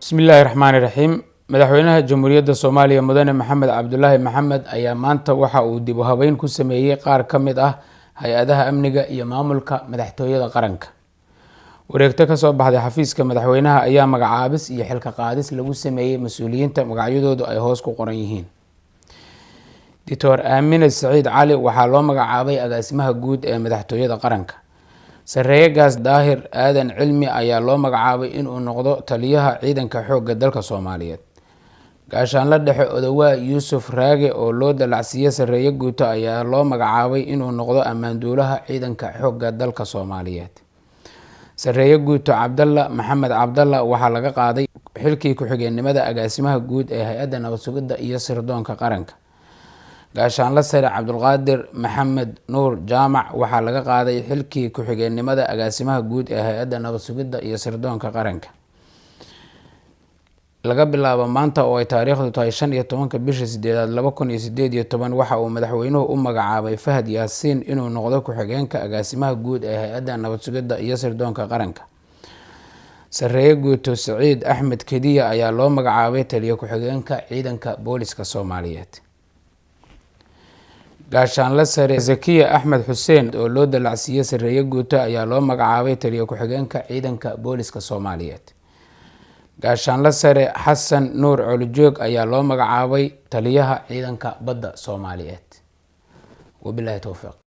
bismillaahi raxmaani raxiim. madaxweynaha jamhuuriyadda soomaaliya mudane maxamed cabdulaahi maxamed ayaa maanta waxa uu dib u habeyn ku sameeyey qaar ka mid ah hay-adaha amniga iyo maamulka madaxtooyada qaranka. wareegto kasoo baxday xafiiska madaxweynaha ayaa magacaabis iyo xilka qaadis lagu sameeyey mas-uuliyiinta magacyadoodu ay hoos ku qoran yihiin. Dr. Aamine Saciid Cali waxaa loo magacaabay agaasimaha guud ee madaxtooyada qaranka. Sareeye Gaas Daahir Aadan Cilmi ayaa loo magacaabay inuu noqdo taliyaha ciidanka xoogga dalka Soomaaliyeed. Gaashaanle dhexe Odawaa Yuusuf Raage oo loo dalacsiiyey Sareeye Guuto ayaa loo magacaabay inuu noqdo ammaanduulaha ciidanka xoogga dalka Soomaaliyeed. Sareeye Guuto Cabdalla Maxamed Cabdalla waxaa laga qaaday xilkii ku-xigeenimada agaasimaha guud ee hay-adda nabad sugidda iyo sirdoonka qaranka. Gaashaanle sare Cabdulqaadir Maxamed Nuur Jaamac waxaa laga qaaday xilkii ku-xigeenimada agaasimaha guud ee hay-adda nabad sugidda iyo sirdoonka qaranka. Laga bilaabo maanta oo ay taariikhdu tahay 15 bisha 8 2018 waxa uu madaxweynuhu u magacaabay Fahad Yaasiin inuu noqdo ku-xigeenka agaasimaha guud ee hay-adda nabad sugidda iyo sirdoonka qaranka. Sareeye Guuto Saciid Axmed Kediya ayaa loo magacaabay taliye ku-xigeenka ciidanka booliska Soomaaliyeed. Gaashaanle sare Zakiya Axmed Xuseen oo loo dalacsiiyey Sareeye Guuto ayaa loo magacaabay taliye ku-xigeenka ciidanka booliska Soomaaliyeed. Gaashaanle sare Xasan Nuur Colijoog ayaa loo magacaabay taliyaha ciidanka badda Soomaaliyeed. wabilaahi towfiiq.